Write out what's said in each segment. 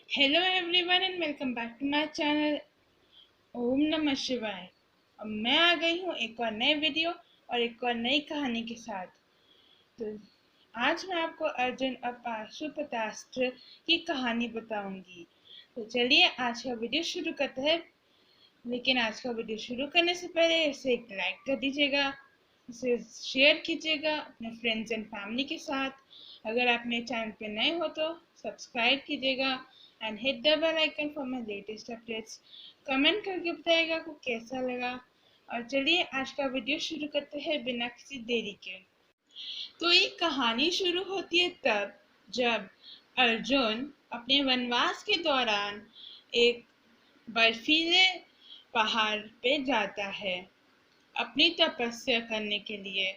Hello everyone and welcome back to my channel. ओम नमः शिवाय। अब मैं आ गई हूँ एक और नए वीडियो और एक और नई कहानी के साथ। तो आज मैं आपको अर्जुन और पाशुपतास्त्र की कहानी बताऊंगी। तो चलिए आज का वीडियो शुरू करते हैं। लेकिन आज का वीडियो शुरू करने से पहले इसे एक लाइक कर दीजिएगा, इसे शेयर कीजिएगा अपने फ्रेंड्स एंड फैमिली के साथ। अगर आप मेरे चैनल पे नए हो तो सब्सक्राइब कीजिएगा and hit the bell icon for my latest updates. Comment करके बताइएगा आपको कैसा लगा। और चलिए आज का वीडियो शुरू करते हैं बिना किसी देरी के। तो ये कहानी शुरू होती है तब जब अर्जुन अपने वनवास के दौरान एक बर्फीले पहाड़ पे जाता है अपनी तपस्या करने के लिए।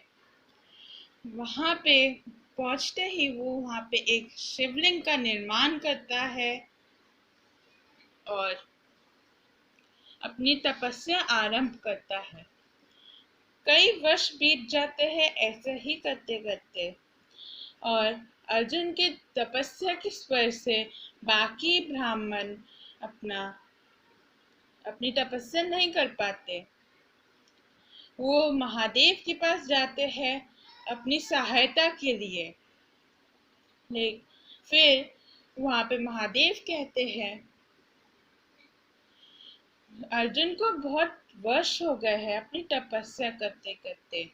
वहां पे पहुंचते ही वो वहां पे एक शिवलिंग का निर्माण करता है और अपनी तपस्या आरंभ करता है। कई वर्ष बीत जाते हैं ऐसे ही करते करते, और अर्जुन के तपस्या की स्वर से बाकी ब्राह्मण अपना अपनी तपस्या नहीं कर पाते। वो महादेव के पास जाते हैं अपनी सहायता के लिए। लेकिन फिर वहां पे महादेव कहते हैं अर्जुन को बहुत वर्ष हो गए हैं अपनी तपस्या करते करते,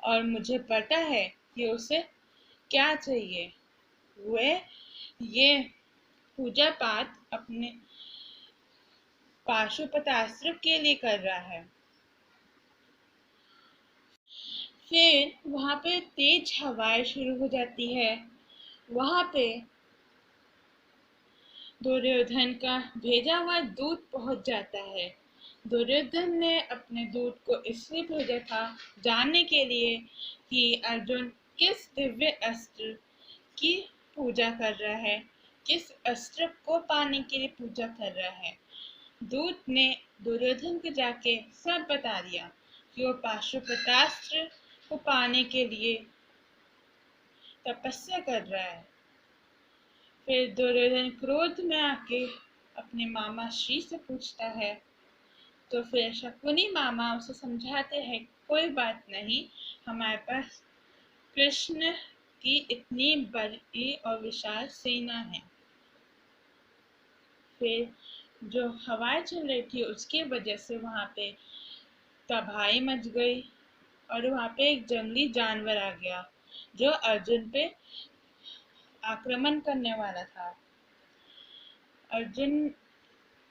और मुझे पता है कि उसे क्या चाहिए। वह ये पूजा पाठ अपने पाशुपतास्त्र के लिए कर रहा है। फिर वहां पे तेज हवाएं शुरू हो जाती है। वहां पे दुर्योधन का भेजा हुआ दूत पहुंच जाता है। दुर्योधन ने अपने दूत को इसलिए भेजा था जानने के लिए कि अर्जुन किस दिव्य अस्त्र की पूजा कर रहा है, किस अस्त्र को पाने के लिए पूजा कर रहा है। दूत ने दुर्योधन को जाके सब बता दिया कि वो पाशुपतास्त्र को पाने के लिए तपस्या कर रहा है। फिर दुर्योधन क्रोध में आके अपने मामा श्री से पूछता है। तो फिर शकुनी मामा उसे समझाते हैं कोई बात नहीं, हमारे पास कृष्ण की इतनी बड़ी और विशाल सेना है। फिर जो हवाएं चल रही थी उसकी वजह से वहां पे तबाही मच गई, और वहां पे एक जंगली जानवर आ गया जो अर्जुन पे आक्रमण करने वाला था। अर्जुन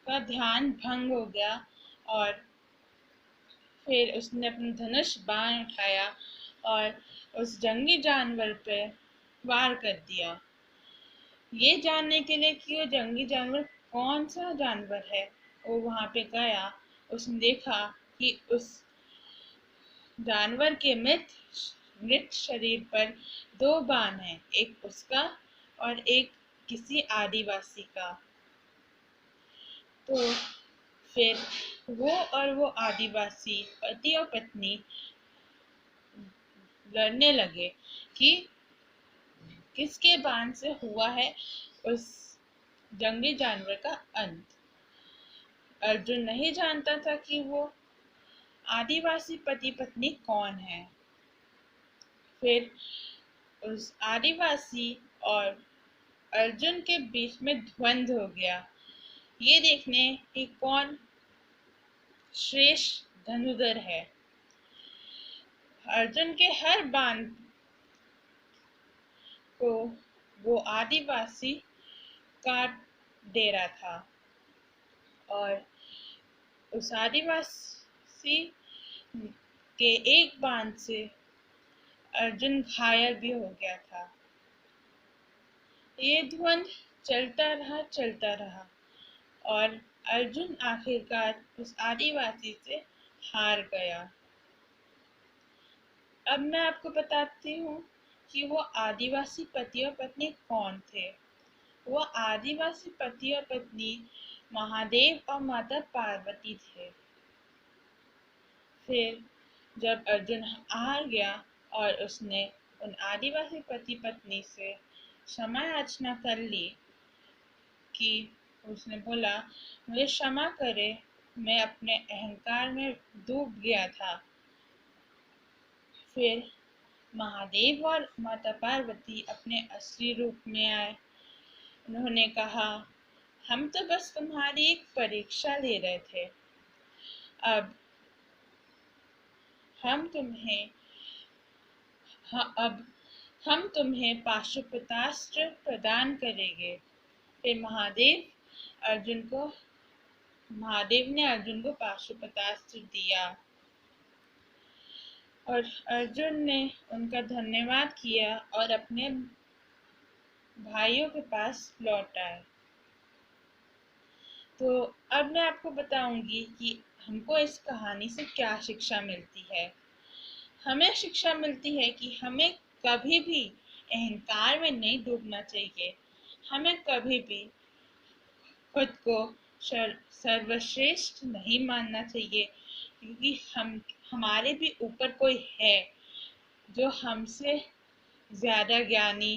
का ध्यान भंग हो गया और फिर उसने अपना धनुष बाण उठाया और उस जंगली जानवर पे वार कर दिया। ये जानने के लिए कि वो जंगली जानवर कौन सा जानवर है, वो वहां पे गया। उसने देखा कि उस जानवर के मृत शरीर पर दो बाण हैं, एक उसका और एक किसी आदिवासी का। तो फिर वो आदिवासी पति और पत्नी लड़ने लगे कि किसके बाण से हुआ है उस जंगली जानवर का अंत। अर्जुन नहीं जानता था कि वो आदिवासी पति पत्नी कौन है। फिर उस आदिवासी और अर्जुन के बीच में द्वंद्व हो गया, ये देखने कि कौन श्रेष्ठ धनुधर है। अर्जुन के हर बाण को वो आदिवासी काट दे रहा था, और उस आदिवासी के एक बाण से अर्जुन घायल भी हो गया था। ये द्वंद्व चलता रहा और अर्जुन आखिरकार उस आदिवासी से हार गया। अब मैं आपको बताती हूँ कि वो आदिवासी पति और पत्नी कौन थे। वो आदिवासी पति और पत्नी महादेव और माता पार्वती थे। फिर जब अर्जुन हार गया और उसने उन आदिवासी पति पत्नी से क्षमा याचना कर ली की। उसने बोला, मुझे क्षमा करे, मैं अपने अहंकार में डूब गया था। फिर महादेव और माता पार्वती अपने असली रूप में आए। उन्होंने कहा, हम तो बस तुम्हारी एक परीक्षा ले रहे थे। अब हम तुम्हें अब हम तुम्हें पाशुपतास्त्र प्रदान करेंगे। फिर महादेव ने अर्जुन को पाशुपतास्त्र दिया और अर्जुन ने उनका धन्यवाद किया और अपने भाइयों के पास लौट आए। तो अब मैं आपको बताऊंगी कि हमको इस कहानी से क्या शिक्षा मिलती है। हमें शिक्षा मिलती है कि हमें कभी भी अहंकार में नहीं डूबना चाहिए। हमें कभी भी खुद को सर्वश्रेष्ठ नहीं मानना चाहिए, क्योंकि हमारे भी ऊपर कोई है जो हमसे ज्यादा ज्ञानी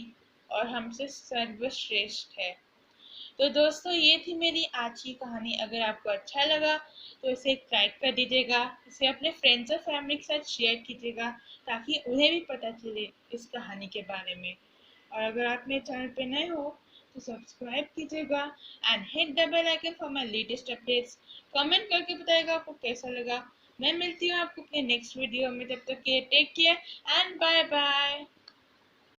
और हमसे सर्वश्रेष्ठ है। तो दोस्तों, ये थी मेरी आज की कहानी। अगर आपको अच्छा लगा तो इसे एक लाइक कर दीजिएगा, इसे अपने फ्रेंड्स और फैमिली के साथ शेयर कीजिएगा ताकि उन्हें भी पता चले इस कहानी के बारे में। और अगर आप मेरे चैनल पे नए हो तो सब्सक्राइब कीजिएगा and hit the bell icon for my latest updates. Comment करके बताइएगा आपको कैसा लगा। मैं मिलती हूँ आपको अपने नेक्स्ट वीडियो में। तब तक के take care and bye bye.